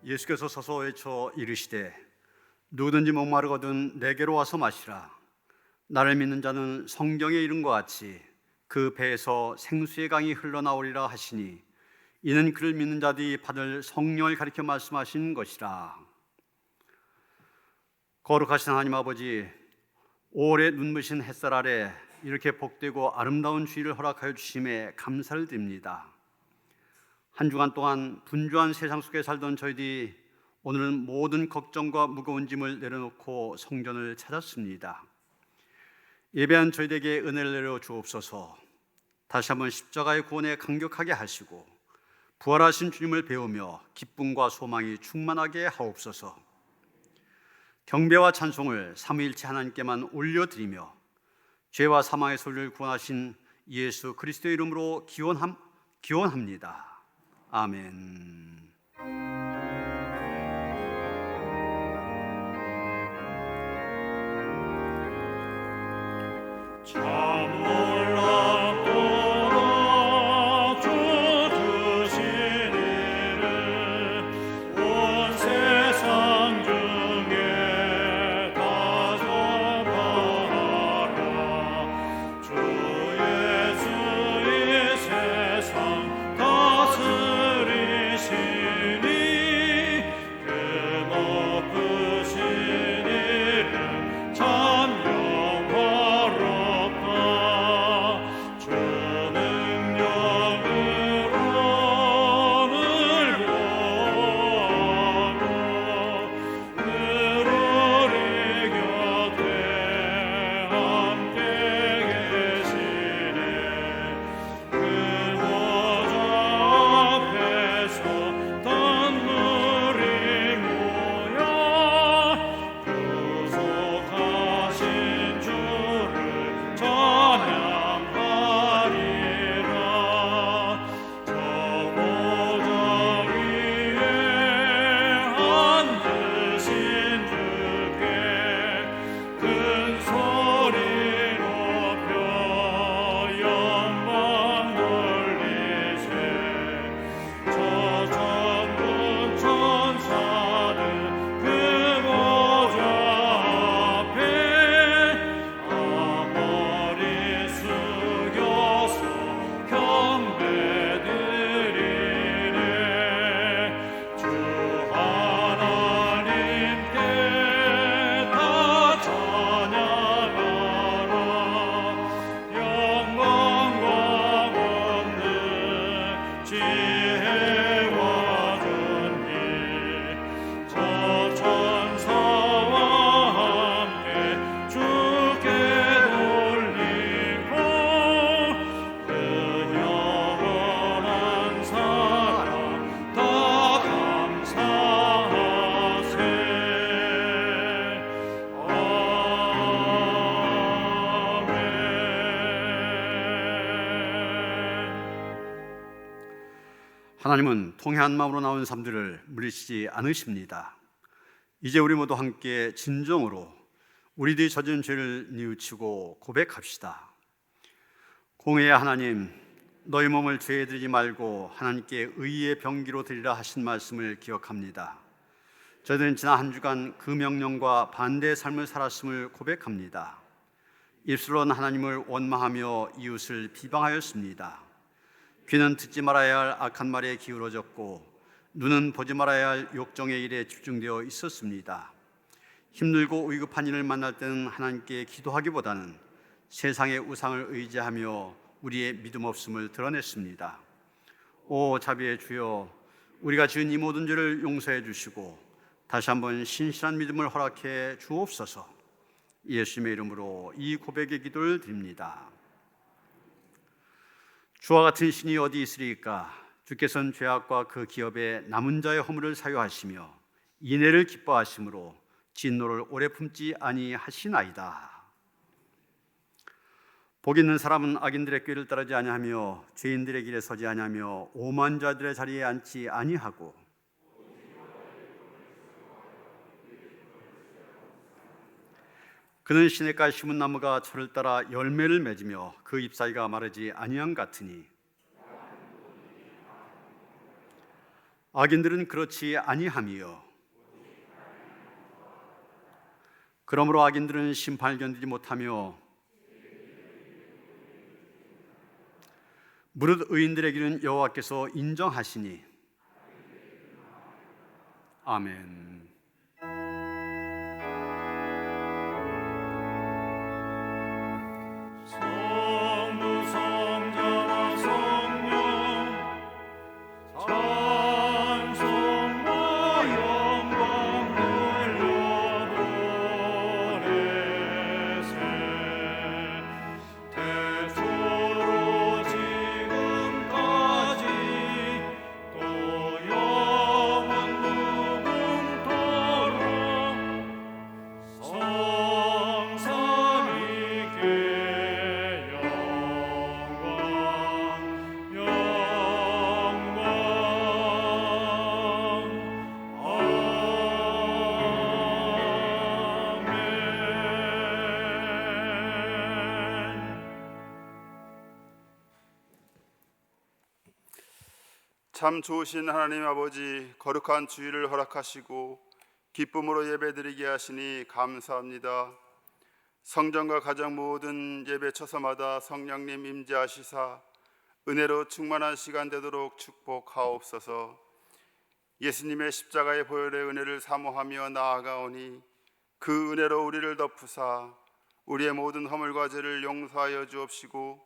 예수께서 서서 외쳐 이르시되 누구든지 목마르거든 내게로 와서 마시라. 나를 믿는 자는 성경에 이른 것 같이 그 배에서 생수의 강이 흘러나오리라 하시니 이는 그를 믿는 자들이 받을 성령을 가리켜 말씀하신 것이라. 거룩하신 하나님 아버지, 5월의 눈부신 햇살 아래 이렇게 복되고 아름다운 주일을 허락하여 주심에 감사를 드립니다. 한 주간 동안 분주한 세상 속에 살던 저희들이 오늘은 모든 걱정과 무거운 짐을 내려놓고 성전을 찾았습니다. 예배한 저희에게 은혜를 내려 주옵소서. 다시 한번 십자가의 구원에 감격하게 하시고 부활하신 주님을 배우며 기쁨과 소망이 충만하게 하옵소서. 경배와 찬송을 삼위일체 하나님께만 올려드리며 죄와 사망의 소리를 구원하신 예수 그리스도의 이름으로 기원합니다. 아멘. 하나님은 통회한 마음으로 나온 삶들을 물리치지 않으십니다. 이제 우리 모두 함께 진정으로 우리들이 젖은 죄를 뉘우치고 고백합시다. 공의의 하나님, 너희 몸을 죄에 드리지 말고 하나님께 의의 병기로 드리라 하신 말씀을 기억합니다. 저희들은 지난 한 주간 그 명령과 반대의 삶을 살았음을 고백합니다. 입술로는 하나님을 원망하며 이웃을 비방하였습니다. 귀는 듣지 말아야 할 악한 말에 기울어졌고 눈은 보지 말아야 할 욕정의 일에 집중되어 있었습니다. 힘들고 위급한 일을 만날 때는 하나님께 기도하기보다는 세상의 우상을 의지하며 우리의 믿음 없음을 드러냈습니다. 오 자비의 주여, 우리가 지은 이 모든 죄를 용서해 주시고 다시 한번 신실한 믿음을 허락해 주옵소서. 예수님의 이름으로 이 고백의 기도를 드립니다. 주와 같은 신이 어디 있으리까? 주께서는 죄악과 그 기업에 남은 자의 허물을 사유하시며 인애를 기뻐하심으로 진노를 오래 품지 아니하시나이다. 복 있는 사람은 악인들의 꾀를 따르지 아니하며 죄인들의 길에 서지 아니하며 오만자들의 자리에 앉지 아니하고 그는 시냇가에 심은 나무가 철을 따라 열매를 맺으며 그 잎사귀가 마르지 아니함 같으니 악인들은 그렇지 아니하며 그러므로 악인들은 심판을 견디지 못하며 무릇 의인들에게는 여호와께서 인정하시니. 아멘. 참 좋으신 하나님 아버지, 거룩한 주일을 허락하시고 기쁨으로 예배드리게 하시니 감사합니다. 성전과 가정 모든 예배 처소마다 성령님 임재하시사 은혜로 충만한 시간 되도록 축복하옵소서. 예수님의 십자가의 보혈의 은혜를 사모하며 나아가오니 그 은혜로 우리를 덮으사 우리의 모든 허물과 죄를 용서하여 주옵시고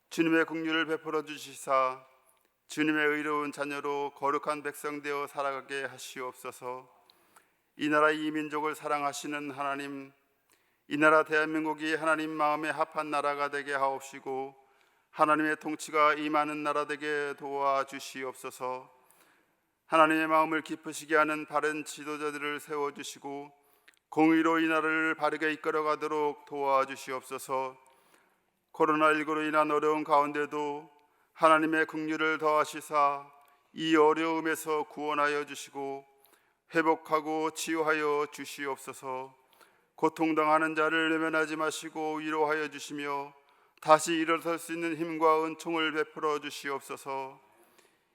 주님의 긍휼을 베풀어 주시사 주님의 의로운 자녀로 거룩한 백성 되어 살아가게 하시옵소서. 이 나라 이 민족을 사랑하시는 하나님, 이 나라 대한민국이 하나님 마음에 합한 나라가 되게 하옵시고 하나님의 통치가 임하는 나라 되게 도와주시옵소서. 하나님의 마음을 깊으시게 하는 바른 지도자들을 세워주시고 공의로 이 나라를 바르게 이끌어가도록 도와주시옵소서. 코로나19로 인한 어려운 가운데도 하나님의 긍휼을 더하시사 이 어려움에서 구원하여 주시고 회복하고 치유하여 주시옵소서. 고통당하는 자를 외면하지 마시고 위로하여 주시며 다시 일어설 수 있는 힘과 은총을 베풀어 주시옵소서.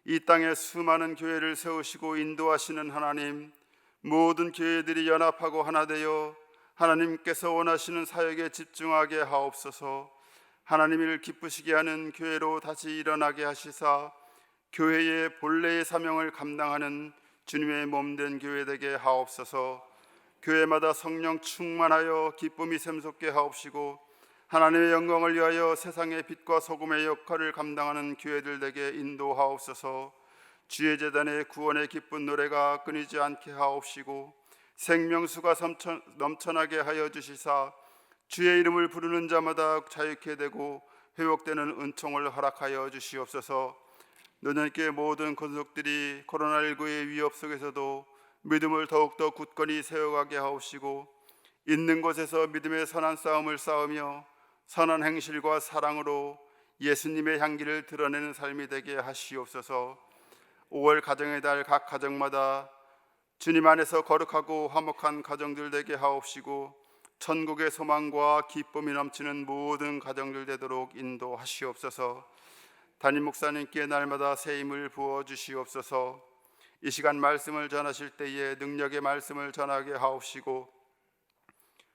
이 땅에 수많은 교회를 세우시고 인도하시는 하나님, 모든 교회들이 연합하고 하나 되어 하나님께서 원하시는 사역에 집중하게 하옵소서. 하나님을 기쁘시게 하는 교회로 다시 일어나게 하시사 교회의 본래의 사명을 감당하는 주님의 몸된 교회 되게 하옵소서. 교회마다 성령 충만하여 기쁨이 샘솟게 하옵시고 하나님의 영광을 위하여 세상의 빛과 소금의 역할을 감당하는 교회들 되게 인도하옵소서. 주의 제단의 구원의 기쁜 노래가 끊이지 않게 하옵시고 생명수가 넘쳐나게 하여 주시사 주의 이름을 부르는 자마다 자유케 되고 회복되는 은총을 허락하여 주시옵소서. 너희께 모든 권속들이 코로나19의 위협 속에서도 믿음을 더욱더 굳건히 세워가게 하옵시고 있는 곳에서 믿음의 선한 싸움을 싸우며 선한 행실과 사랑으로 예수님의 향기를 드러내는 삶이 되게 하시옵소서. 5월 가정의 달 각 가정마다 주님 안에서 거룩하고 화목한 가정들 되게 하옵시고 천국의 소망과 기쁨이 넘치는 모든 가정들 되도록 인도하시옵소서. 담임 목사님께 날마다 새 힘을 부어 주시옵소서. 이 시간 말씀을 전하실 때에 능력의 말씀을 전하게 하옵시고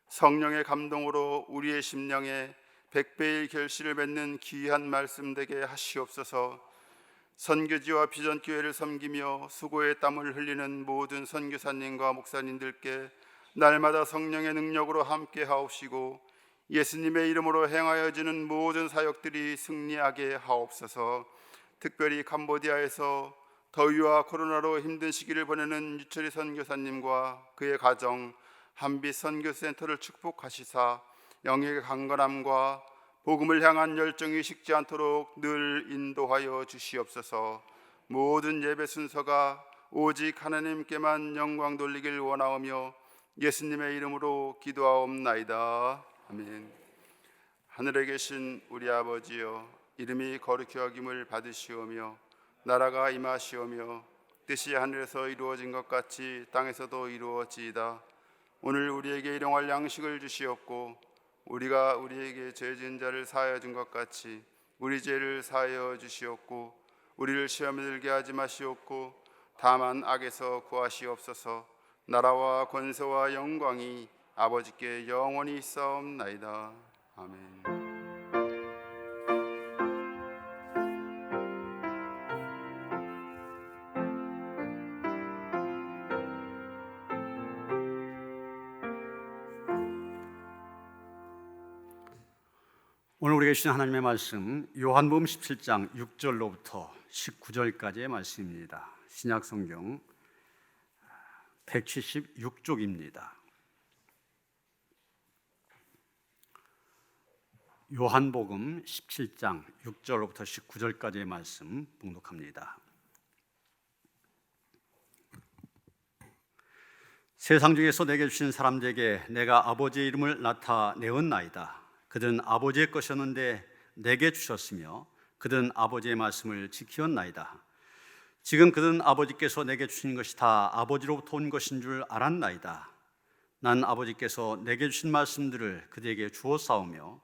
성령의 감동으로 우리의 심령에 100배의 결실을 맺는 귀한 말씀 되게 하시옵소서. 선교지와 비전교회를 섬기며 수고의 땀을 흘리는 모든 선교사님과 목사님들께 날마다 성령의 능력으로 함께 하옵시고 예수님의 이름으로 행하여지는 모든 사역들이 승리하게 하옵소서. 특별히 캄보디아에서 더위와 코로나로 힘든 시기를 보내는 유철희 선교사님과 그의 가정 한빛 선교센터를 축복하시사 영역의 강건함과 복음을 향한 열정이 식지 않도록 늘 인도하여 주시옵소서. 모든 예배 순서가 오직 하나님께만 영광 돌리길 원하오며 예수님의 이름으로 기도하옵나이다. 아멘. 하늘에 계신 우리 아버지여, 이름이 거룩히 여김을 받으시오며 나라가 임하시오며 뜻이 하늘에서 이루어진 것 같이 땅에서도 이루어지이다. 오늘 우리에게 일용할 양식을 주시옵고 우리가 우리에게 죄 지은 자를 사하여 준 것 같이 우리 죄를 사하여 주시옵고 우리를 시험에 들게 하지 마시옵고 다만 악에서 구하시옵소서. 나라와 권세와 영광이 아버지께 영원히 있사옵나이다. 아멘. 오늘 우리에게 주신 하나님의 말씀 요한복음 17장 6절로부터 19절까지의 말씀입니다. 신약성경 176쪽입니다. 요한복음 17장 6절로부터 19절까지의 말씀 봉독합니다. 세상 중에서 내게 주신 사람들에게 내가 아버지의 이름을 나타내었나이다. 그들은 아버지의 것이었는데 내게 주셨으며 그들은 아버지의 말씀을 지키었나이다. 지금 그들은 아버지께서 내게 주신 것이 다 아버지로부터 온 것인 줄 알았나이다. 난 아버지께서 내게 주신 말씀들을 그들에게 주었사오며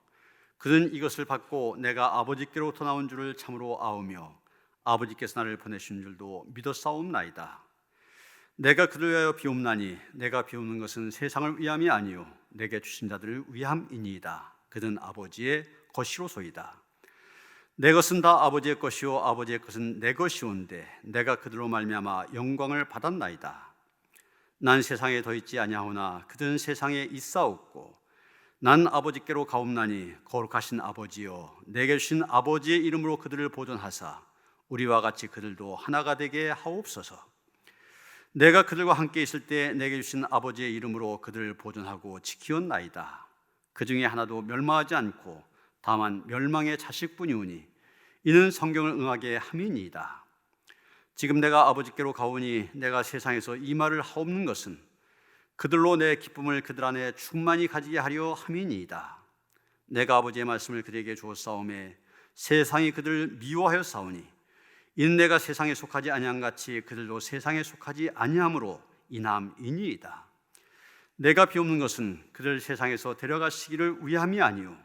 그들은 이것을 받고 내가 아버지께로부터 나온 줄을 참으로 아오며 아버지께서 나를 보내신 줄도 믿었사옵나이다. 내가 그들을 위하여 비옵나니 내가 비옵는 것은 세상을 위함이 아니요 내게 주신 자들을 위함이니이다. 그들은 아버지의 것이로소이다. 내 것은 다 아버지의 것이요 아버지의 것은 내 것이온데 내가 그들로 말미암아 영광을 받았나이다. 난 세상에 더 있지 아니하오나 그들은 세상에 있사옵고 난 아버지께로 가옵나니 거룩하신 아버지여 내게 주신 아버지의 이름으로 그들을 보존하사 우리와 같이 그들도 하나가 되게 하옵소서. 내가 그들과 함께 있을 때 내게 주신 아버지의 이름으로 그들을 보존하고 지키었나이다. 그 중에 하나도 멸망하지 않고 다만 멸망의 자식뿐이오니 이는 성경을 응하게 함이니이다. 지금 내가 아버지께로 가오니 내가 세상에서 이 말을 하옵는 것은 그들로 내 기쁨을 그들 안에 충만히 가지게 하려 함이니이다. 내가 아버지의 말씀을 그들에게 주었사오매 세상이 그들을 미워하여 싸우니 이는 내가 세상에 속하지 아니한 같이 그들도 세상에 속하지 아니함으로 인함이니이다. 내가 비옵는 것은 그들 세상에서 데려가시기를 위함이 아니요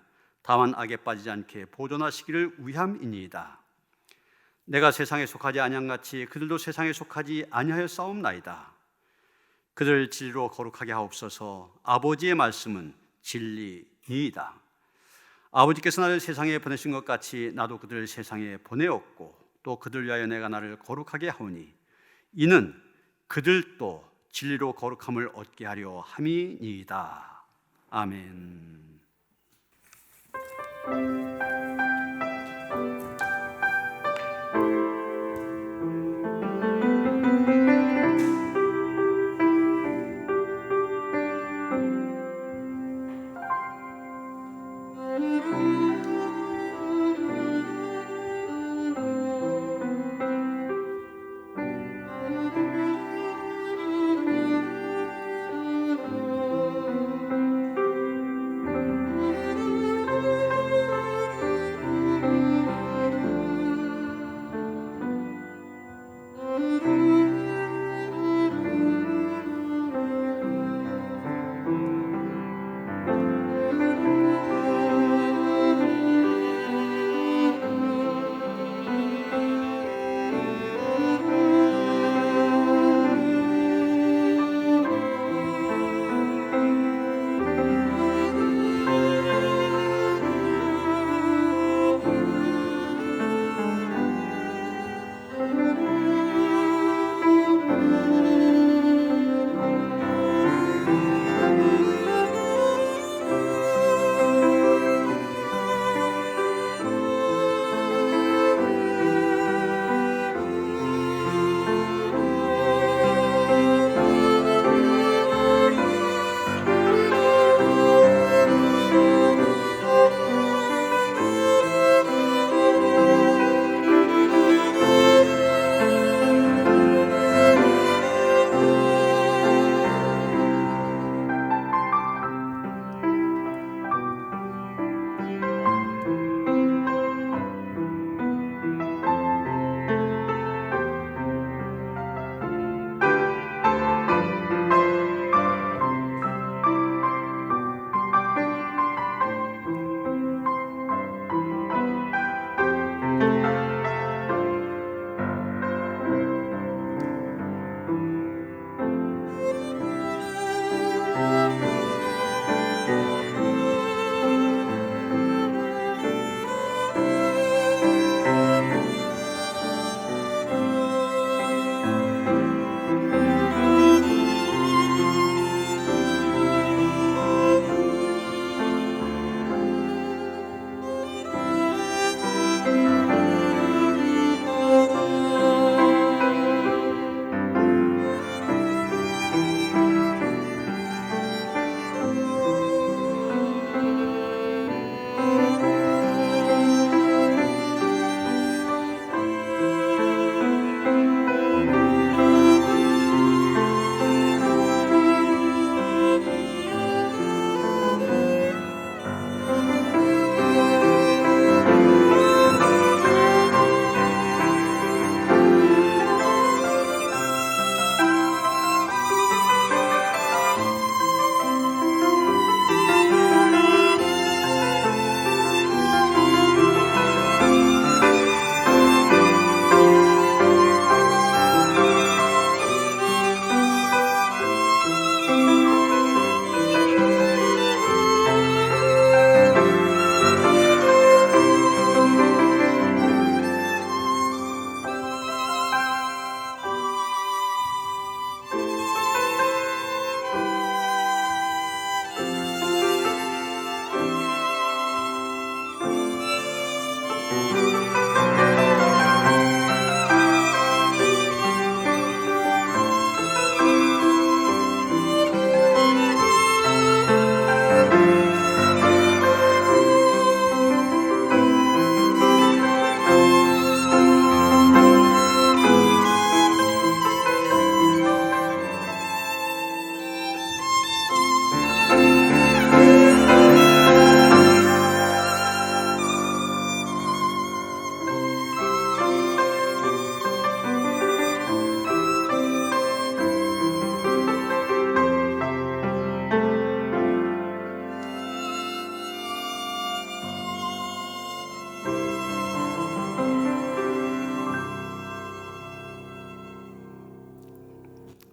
다만 악에 빠지지 않게 보존하시기를 위함이니이다. 내가 세상에 속하지 아니한 같이 그들도 세상에 속하지 아니하여 싸움나이다. 그들 진리로 거룩하게 하옵소서. 아버지의 말씀은 진리니이다. 아버지께서 나를 세상에 보내신 것 같이 나도 그들을 세상에 보내었고 또 그들 위하여 내가 나를 거룩하게 하오니 이는 그들도 진리로 거룩함을 얻게 하려 함이니이다. 아멘.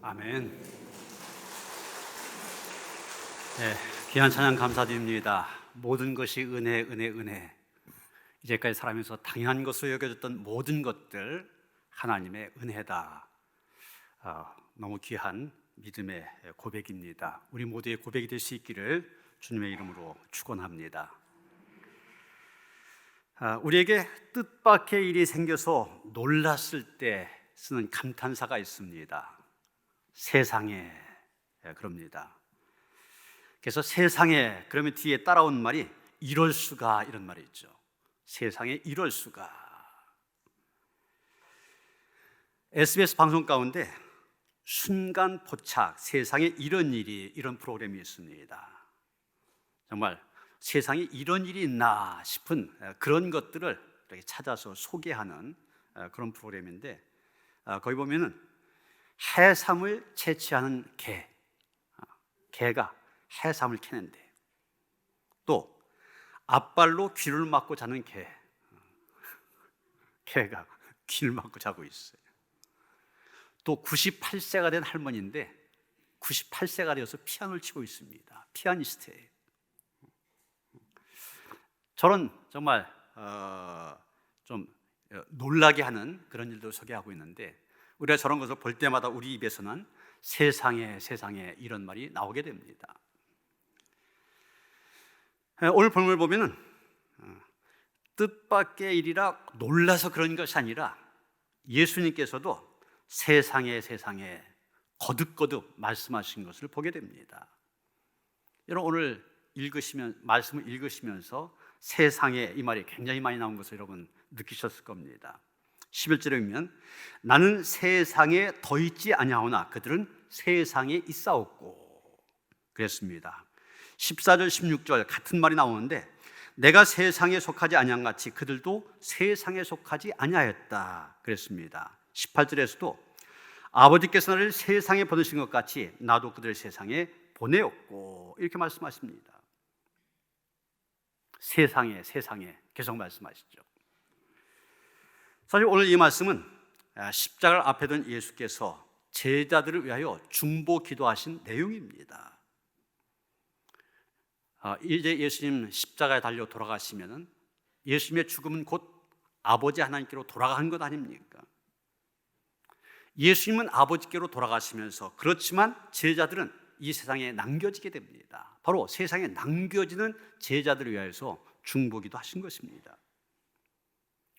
아멘. 네, 귀한 찬양 감사드립니다. 모든 것이 은혜, 은혜, 은혜. 이제까지 살아면서 당연한 것으로 여겨졌던 모든 것들 하나님의 은혜다. 너무 귀한 믿음의 고백입니다. 우리 모두의 고백이 될 수 있기를 주님의 이름으로 축원합니다. 우리에게 뜻밖의 일이 생겨서 놀랐을 때 쓰는 감탄사가 있습니다. 세상에, 그럽니다. 그래서 세상에 그러면 뒤에 따라온 말이 이럴 수가, 이런 말이 있죠. 세상에 이럴 수가. SBS 방송 가운데 순간 포착, 세상에 이런 일이, 이런 프로그램이 있습니다. 정말 세상에 이런 일이 있나 싶은 그런 것들을 이렇게 찾아서 소개하는 그런 프로그램인데, 거기 보면은 해삼을 채취하는 개가 해삼을 캐는데, 또 앞발로 귀를 막고 자는 개가 귀를 막고 자고 있어요. 또 98세가 된 할머니인데 98세가 되어서 피아노를 치고 있습니다. 피아니스트예요. 저는 정말 좀 놀라게 하는 그런 일도 소개하고 있는데, 우리가 저런 것을 볼 때마다 우리 입에서는 세상에, 세상에 이런 말이 나오게 됩니다. 오늘 본문을 보면은 뜻밖의 일이라 놀라서 그런 것이 아니라 예수님께서도 세상에, 세상에 거듭거듭 말씀하신 것을 보게 됩니다. 여러분 오늘 말씀을 읽으시면서 세상에 이 말이 굉장히 많이 나온 것을 여러분 느끼셨을 겁니다. 11절에 보면 나는 세상에 더 있지 아니하오나 그들은 세상에 있사옵고 그랬습니다. 14절 16절 같은 말이 나오는데 내가 세상에 속하지 아니한 같이 그들도 세상에 속하지 아니하였다 그랬습니다. 18절에서도 아버지께서 나를 세상에 보내신 것 같이 나도 그들을 세상에 보내었고 이렇게 말씀하십니다. 세상에, 세상에 계속 말씀하시죠. 사실 오늘 이 말씀은 십자가를 앞에 둔 예수께서 제자들을 위하여 중보 기도하신 내용입니다. 이제 예수님 십자가에 달려 돌아가시면은 예수님의 죽음은 곧 아버지 하나님께로 돌아가는 것 아닙니까? 예수님은 아버지께로 돌아가시면서, 그렇지만 제자들은 이 세상에 남겨지게 됩니다. 바로 세상에 남겨지는 제자들을 위하여서 중보기도 하신 것입니다.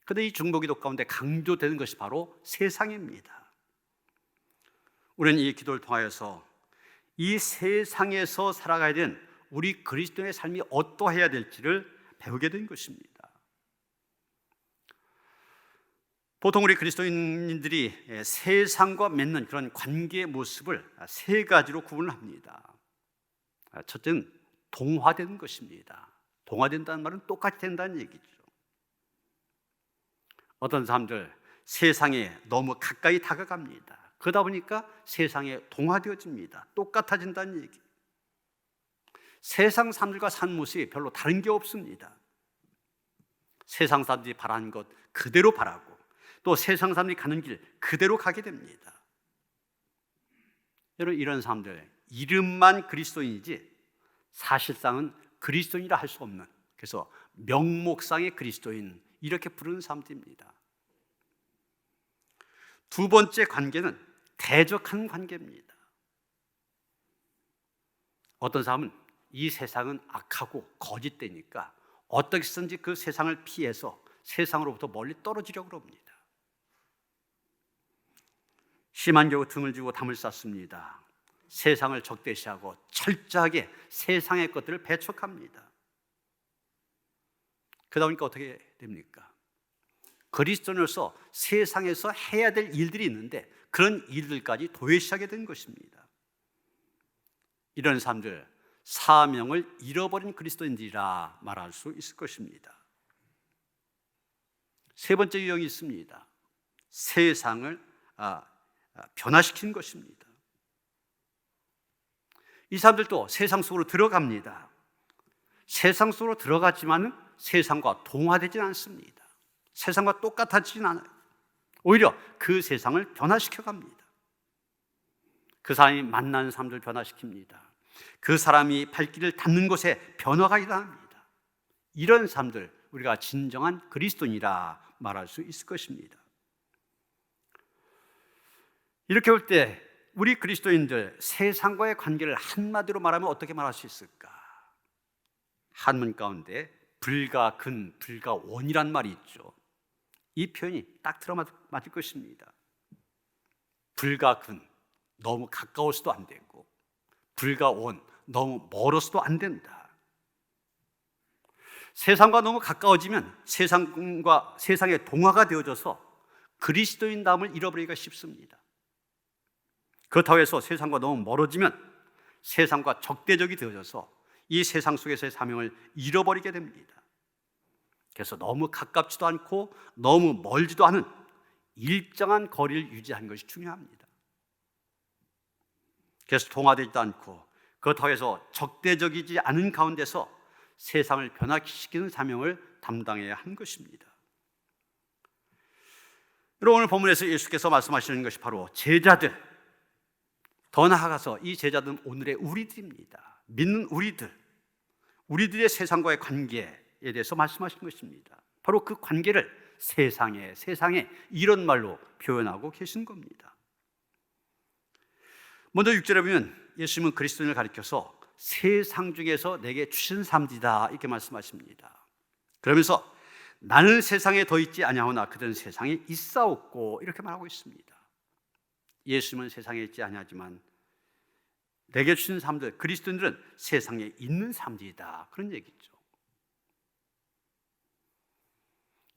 그런데 이 중보기도 가운데 강조되는 것이 바로 세상입니다. 우리는 이 기도를 통하여서 이 세상에서 살아가야 되는 우리 그리스도인의 삶이 어떠해야 될지를 배우게 된 것입니다. 보통 우리 그리스도인들이 세상과 맺는 그런 관계의 모습을 세 가지로 구분합니다. 첫째는 동화되는 것입니다. 동화된다는 말은 똑같이 된다는 얘기죠. 어떤 사람들 세상에 너무 가까이 다가갑니다. 그러다 보니까 세상에 동화되어집니다. 똑같아진다는 얘기. 세상 사람들과 사는 모습이 별로 다른 게 없습니다. 세상 사람들이 바라는 것 그대로 바라고, 또 세상 사람들이 가는 길 그대로 가게 됩니다. 여러분 이런 사람들 이름만 그리스도인이지 사실상은 그리스도인이라 할 수 없는, 그래서 명목상의 그리스도인 이렇게 부르는 사람들입니다. 두 번째 관계는 대적하는 관계입니다. 어떤 사람은 이 세상은 악하고 거짓되니까 어떻게 해서든지 그 세상을 피해서 세상으로부터 멀리 떨어지려고 합니다. 심한 겨우 등을 지고 담을 쌓습니다. 세상을 적대시하고 철저하게 세상의 것들을 배척합니다. 그러다 보니까 어떻게 됩니까? 그리스도인으로서 세상에서 해야 될 일들이 있는데 그런 일들까지 도외시하게 된 것입니다. 이런 사람들 사명을 잃어버린 그리스도인들이라 말할 수 있을 것입니다. 세 번째 유형이 있습니다. 세상을 변화시키는 것입니다. 이 사람들도 세상 속으로 들어갑니다. 세상 속으로 들어갔지만 세상과 동화되지 않습니다. 세상과 똑같아지진 않아요. 오히려 그 세상을 변화시켜 갑니다. 그 사람이 만나는 사람들 변화시킵니다. 그 사람이 발길을 닿는 곳에 변화가 일어납니다. 이런 사람들, 우리가 진정한 그리스도인이라 말할 수 있을 것입니다. 이렇게 볼 때 우리 그리스도인들 세상과의 관계를 한마디로 말하면 어떻게 말할 수 있을까? 한문 가운데 불가근, 불가원이란 말이 있죠. 이 표현이 딱 들어맞을 것입니다. 불가근, 너무 가까워서도 안 되고, 불가원, 너무 멀어서도 안 된다. 세상과 너무 가까워지면 세상의 동화가 되어져서 그리스도인됨을 잃어버리기가 쉽습니다. 그렇다고 해서 세상과 너무 멀어지면 세상과 적대적이 되어져서 이 세상 속에서의 사명을 잃어버리게 됩니다. 그래서 너무 가깝지도 않고 너무 멀지도 않은 일정한 거리를 유지하는 것이 중요합니다. 그래서 동화되지도 않고 그렇다고 해서 적대적이지 않은 가운데서 세상을 변화시키는 사명을 담당해야 하는 것입니다. 여러분, 오늘 본문에서 예수께서 말씀하시는 것이 바로 제자들, 더 나아가서 이 제자들은 오늘의 우리들입니다. 믿는 우리들의 세상과의 관계에 대해서 말씀하시는 것입니다. 바로 그 관계를 세상에 이런 말로 표현하고 계신 겁니다. 먼저 6절에 보면 예수님은 그리스도인을 가리켜서 세상 중에서 내게 주신 사람이다 이렇게 말씀하십니다. 그러면서 나는 세상에 더 있지 아니하오나 그들은 세상에 있사옵고 이렇게 말하고 있습니다. 예수님은 세상에 있지 아니하지만 내게 주신 사람들, 그리스도인들은 세상에 있는 사람들이다, 그런 얘기죠.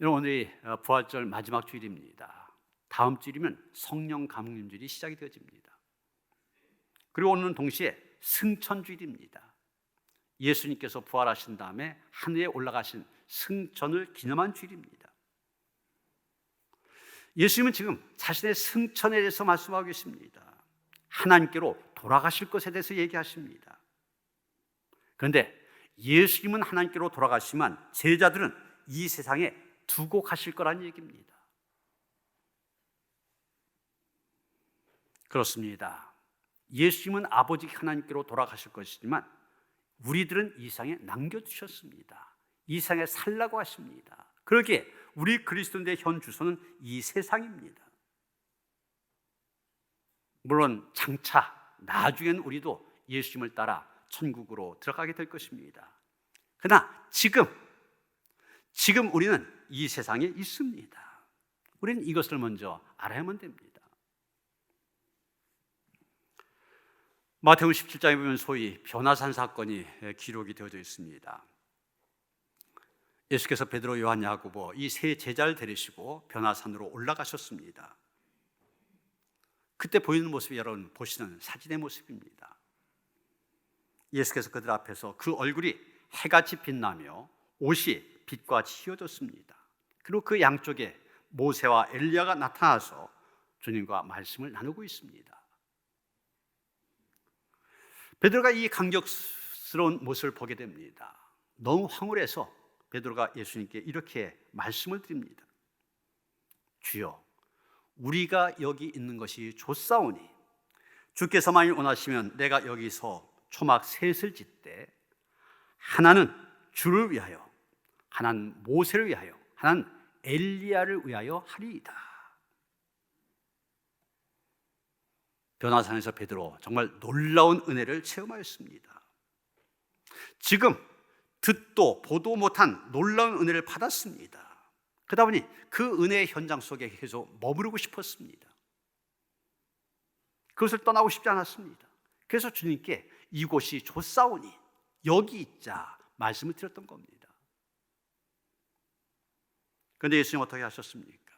여러분, 오늘이 부활절 마지막 주일입니다. 다음 주일이면 성령 감림주일이 시작이 되어집니다. 그리고 오늘은 동시에 승천주일입니다. 예수님께서 부활하신 다음에 하늘에 올라가신 승천을 기념한 주일입니다. 예수님은 지금 자신의 승천에 대해서 말씀하고 계십니다. 하나님께로 돌아가실 것에 대해서 얘기하십니다. 그런데 예수님은 하나님께로 돌아가시지만 제자들은 이 세상에 두고 가실 거란 얘기입니다. 그렇습니다. 예수님은 아버지 하나님께로 돌아가실 것이지만 우리들은 이 세상에 남겨두셨습니다. 이 세상에 살라고 하십니다. 그러기에 우리 그리스도인의 현 주소는 이 세상입니다. 물론 장차 나중엔 우리도 예수님을 따라 천국으로 들어가게 될 것입니다. 그러나 지금 우리는 이 세상에 있습니다. 우리는 이것을 먼저 알아야만 됩니다. 마태복음 17장에 보면 소위 변화산 사건이 기록이 되어져 있습니다. 예수께서 베드로, 요한, 야고보 이 세 제자를 데리시고 변화산으로 올라가셨습니다. 그때 보이는 모습이 여러분 보시는 사진의 모습입니다. 예수께서 그들 앞에서 그 얼굴이 해같이 빛나며 옷이 빛과 같이 휘어졌습니다. 그리고 그 양쪽에 모세와 엘리야가 나타나서 주님과 말씀을 나누고 있습니다. 베드로가 이 감격스러운 모습을 보게 됩니다. 너무 황홀해서 베드로가 예수님께 이렇게 말씀을 드립니다. 주여, 우리가 여기 있는 것이 좋사오니 주께서 만일 원하시면 내가 여기서 초막 셋을 짓되 하나는 주를 위하여, 하나는 모세를 위하여, 하나는 엘리야를 위하여 하리이다. 변화산에서 베드로 정말 놀라운 은혜를 체험하였습니다. 지금 듣도 보도 못한 놀라운 은혜를 받았습니다. 그러다 보니 그 은혜의 현장 속에 계속 머무르고 싶었습니다. 그것을 떠나고 싶지 않았습니다. 그래서 주님께 이곳이 좋사오니 여기 있자 말씀을 드렸던 겁니다. 그런데 예수님 어떻게 하셨습니까?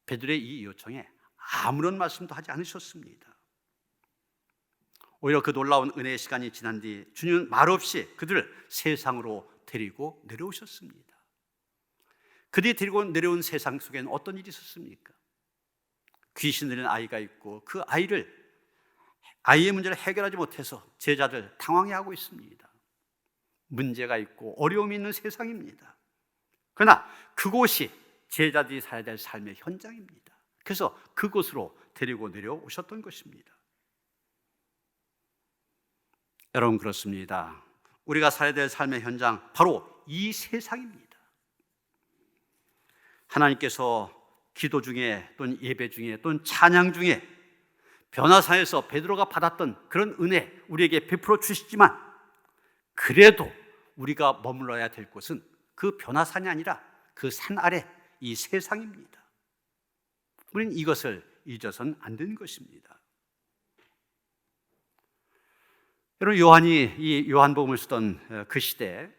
베드로의 이 요청에 아무런 말씀도 하지 않으셨습니다. 오히려 그 놀라운 은혜의 시간이 지난 뒤 주님은 말없이 그들을 세상으로 데리고 내려오셨습니다. 그들이 데리고 내려온 세상 속에는 어떤 일이 있었습니까? 귀신 들린 아이가 있고 그 아이의 문제를 해결하지 못해서 제자들 당황해하고 있습니다. 문제가 있고 어려움이 있는 세상입니다. 그러나 그곳이 제자들이 살아야 될 삶의 현장입니다. 그래서 그곳으로 데리고 내려오셨던 것입니다. 여러분, 그렇습니다. 우리가 살아야 될 삶의 현장, 바로 이 세상입니다. 하나님께서 기도 중에 또는 예배 중에 또는 찬양 중에 변화사에서 베드로가 받았던 그런 은혜 우리에게 베풀어 주시지만, 그래도 우리가 머물러야 될 곳은 그 변화산이 아니라 그 산 아래 이 세상입니다. 우리는 이것을 잊어서는 안 되는 것입니다. 여러분, 요한이 이 요한복음을 쓰던 그 시대에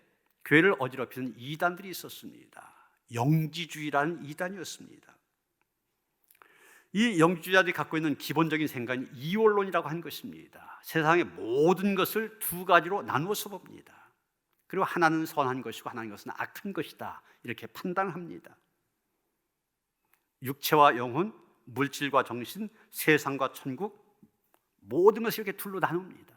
교회를 어지럽히는 이단들이 있었습니다. 영지주의라는 이단이었습니다. 이 영지주의자들이 갖고 있는 기본적인 생각은 이원론이라고 하는 것입니다. 세상의 모든 것을 두 가지로 나누어서 봅니다. 그리고 하나는 선한 것이고 하나는 것은 악한 것이다, 이렇게 판단합니다. 육체와 영혼, 물질과 정신, 세상과 천국, 모든 것을 이렇게 둘로 나눕니다.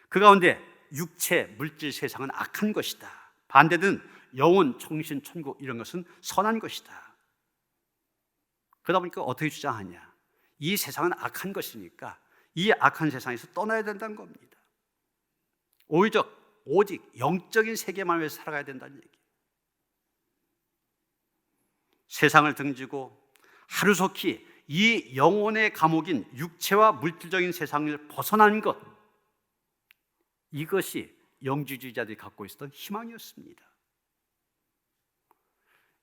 그 가운데 육체, 물질, 세상은 악한 것이다. 반대는 영혼, 정신, 천국, 이런 것은 선한 것이다. 그러다 보니까 어떻게 주장하냐? 이 세상은 악한 것이니까 이 악한 세상에서 떠나야 된다는 겁니다. 오직 영적인 세계만 위해서 살아가야 된다는 얘기예요. 세상을 등지고 하루속히 이 영혼의 감옥인 육체와 물질적인 세상을 벗어나는 것, 이것이 영지주의자들이 갖고 있었던 희망이었습니다.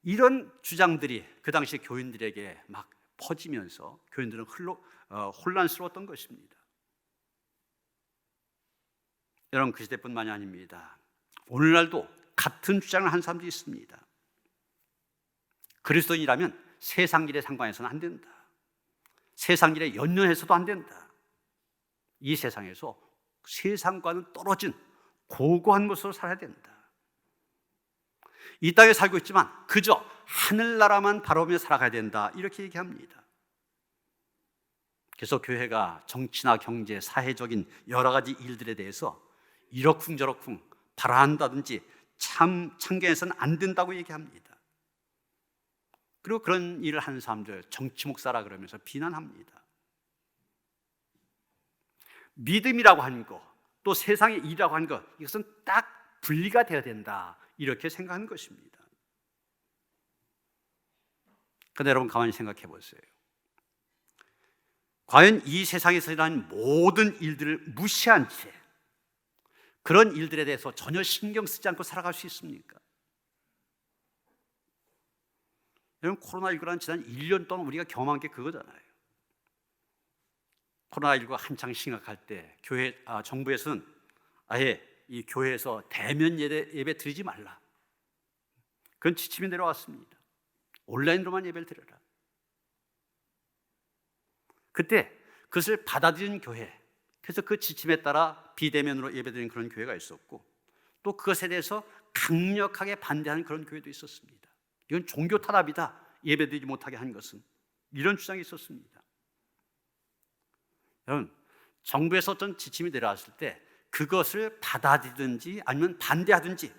이런 주장들이 그 당시 교인들에게 막 퍼지면서 교인들은 혼란스러웠던 것입니다. 여러분, 그 시대뿐만이 아닙니다. 오늘날도 같은 주장을 한 사람들이 있습니다. 그리스도인이라면 세상 일에 상관해서는 안 된다. 세상 일에 연연해서도 안 된다. 이 세상에서 세상과는 떨어진 고고한 모습으로 살아야 된다. 이 땅에 살고 있지만 그저 하늘나라만 바라보며 살아가야 된다, 이렇게 얘기합니다. 그래서 교회가 정치나 경제, 사회적인 여러 가지 일들에 대해서 이러쿵저러쿵 바라한다든지 참견해서는 안 된다고 얘기합니다. 그리고 그런 일을 하는 사람들 정치 목사라 그러면서 비난합니다. 믿음이라고 하는 것, 또 세상의 일이라고 하는 것, 이것은 딱 분리가 되어야 된다, 이렇게 생각하는 것입니다. 그런데 여러분, 가만히 생각해 보세요. 과연 이 세상에서 일어나는 모든 일들을 무시한 채 그런 일들에 대해서 전혀 신경 쓰지 않고 살아갈 수 있습니까? 여러분, 코로나19라는 지난 1년 동안 우리가 경험한 게 그거잖아요. 코로나19가 한창 심각할 때 정부에서는 아예 이 교회에서 대면 예배 드리지 말라, 그런 지침이 내려왔습니다. 온라인으로만 예배를 드려라. 그때 그것을 받아들인 교회, 그래서 그 지침에 따라 비대면으로 예배드리는 그런 교회가 있었고, 또 그것에 대해서 강력하게 반대하는 그런 교회도 있었습니다. 이건 종교 탄압이다, 예배드리지 못하게 한 것은, 이런 주장이 있었습니다. 여러분, 정부에서 어떤 지침이 내려왔을 때 그것을 받아들이든지 아니면 반대하든지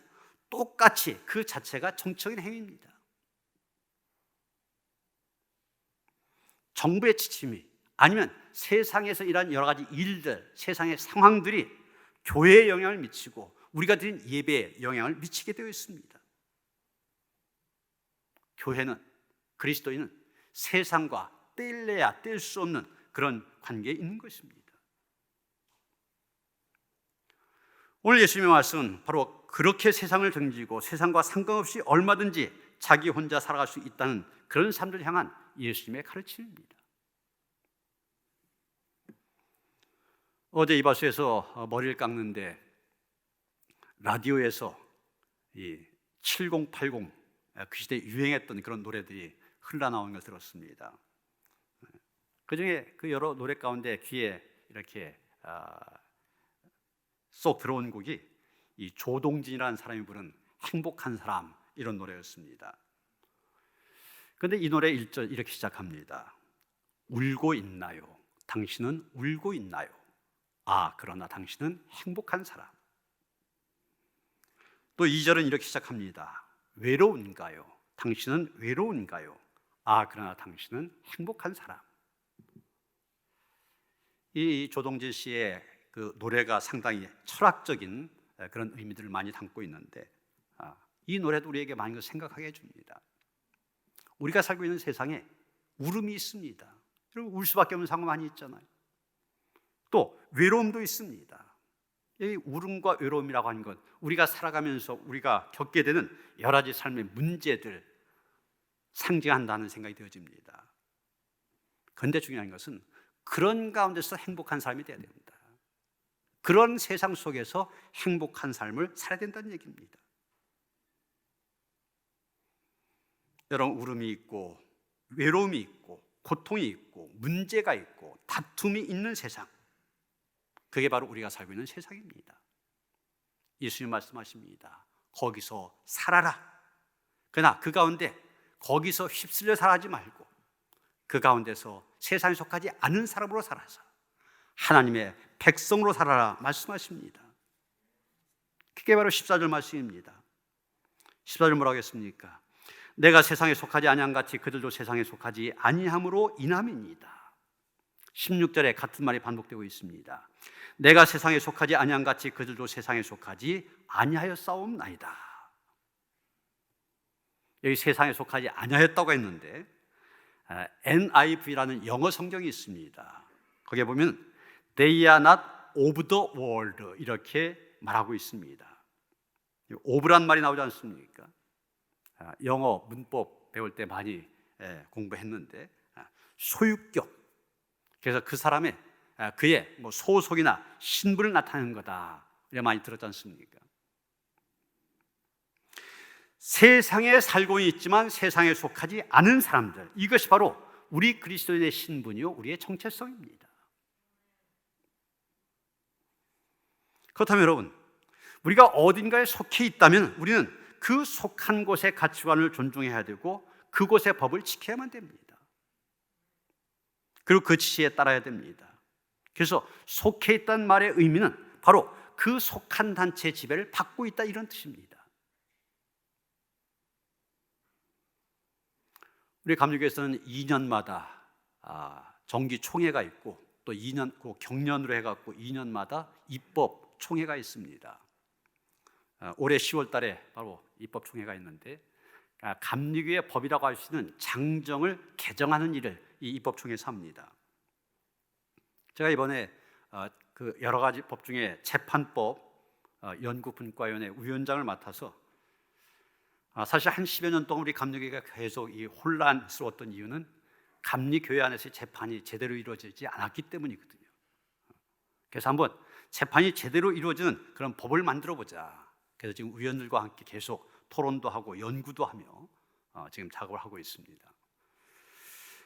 똑같이 그 자체가 정치적인 행위입니다. 정부의 지침이 아니면 세상에서 일어난 여러 가지 일들, 세상의 상황들이 교회에 영향을 미치고 우리가 드린 예배에 영향을 미치게 되어 있습니다. 교회는, 그리스도인은 세상과 뗄래야 뗄 수 없는 그런 관계에 있는 것입니다. 오늘 예수님의 말씀은 바로 그렇게 세상을 등지고 세상과 상관없이 얼마든지 자기 혼자 살아갈 수 있다는 그런 사람들을 향한 예수님의 가르침입니다. 어제 이발소에서 머리를 깎는데 라디오에서 이 7080, 그 시대에 유행했던 그런 노래들이 흘러나오는 걸 들었습니다. 그중에 그 여러 노래 가운데 귀에 이렇게 쏙 들어온 곡이 이 조동진이라는 사람이 부른 행복한 사람, 이런 노래였습니다. 그런데 이 노래 1절 이렇게 시작합니다. 울고 있나요? 당신은 울고 있나요? 아, 그러나 당신은 행복한 사람. 또 2절은 이렇게 시작합니다. 외로운가요? 당신은 외로운가요? 아, 그러나 당신은 행복한 사람. 이 조동진 씨의 그 노래가 상당히 철학적인 그런 의미들을 많이 담고 있는데 이 노래도 우리에게 많은 것을 생각하게 해줍니다. 우리가 살고 있는 세상에 울음이 있습니다. 여러분, 울 수밖에 없는 상황 많이 있잖아요. 또 외로움도 있습니다. 이 울음과 외로움이라고 하는 것, 우리가 살아가면서 우리가 겪게 되는 여러 가지 삶의 문제들 상징한다는 생각이 되어집니다. 그런데 중요한 것은 그런 가운데서 행복한 삶이 되어야 됩니다. 그런 세상 속에서 행복한 삶을 살아야 된다는 얘기입니다. 여러분, 울음이 있고 외로움이 있고 고통이 있고 문제가 있고 다툼이 있는 세상, 그게 바로 우리가 살고 있는 세상입니다. 예수님 말씀하십니다. 거기서 살아라. 그러나 그 가운데 거기서 휩쓸려 살아가지 말고 그 가운데서 세상에 속하지 않은 사람으로 살아서 하나님의 백성으로 살아라 말씀하십니다. 그게 바로 14절 말씀입니다. 14절 뭐라고 했습니까? 내가 세상에 속하지 아니한 같이 그들도 세상에 속하지 아니함으로 인함입니다. 16절에 같은 말이 반복되고 있습니다. 내가 세상에 속하지 아니한 같이 그들도 세상에 속하지 아니하여 싸움나이다. 여기 세상에 속하지 아니하였다고 했는데 NIV라는 영어 성경이 있습니다. 거기에 보면 They are not of the world 이렇게 말하고 있습니다. of란 말이 나오지 않습니까? 영어 문법 배울 때 많이 공부했는데 소유격, 그래서 그 사람의 그의 뭐 소속이나 신분을 나타내는 거다 이렇게 많이 들었지 않습니까? 세상에 살고 있지만 세상에 속하지 않은 사람들, 이것이 바로 우리 그리스도인의 신분이요 우리의 정체성입니다. 그렇다면 여러분, 우리가 어딘가에 속해 있다면 우리는 그 속한 곳의 가치관을 존중해야 되고 그곳의 법을 지켜야만 됩니다. 그리고 그 지시에 따라야 됩니다. 그래서 속해 있다는 말의 의미는 바로 그 속한 단체의 지배를 받고 있다 이런 뜻입니다. 우리 감리교에서는 2년마다 정기 총회가 있고 또 2년 경년으로 해갖고 2년마다 입법 총회가 있습니다. 올해 10월 달에 바로 입법 총회가 있는데 감리교의 법이라고 할 수 있는 장정을 개정하는 일을 이 입법 총회에서 합니다. 제가 이번에 그 여러 가지 법 중에 재판법 연구분과위원회 위원장을 맡아서 사실 한 10여 년 동안 우리 감리교회가 계속 이 혼란스러웠던 이유는 감리교회 안에서 재판이 제대로 이루어지지 않았기 때문이거든요. 그래서 한번 재판이 제대로 이루어지는 그런 법을 만들어 보자. 그래서 지금 위원들과 함께 계속 토론도 하고 연구도 하며 지금 작업을 하고 있습니다.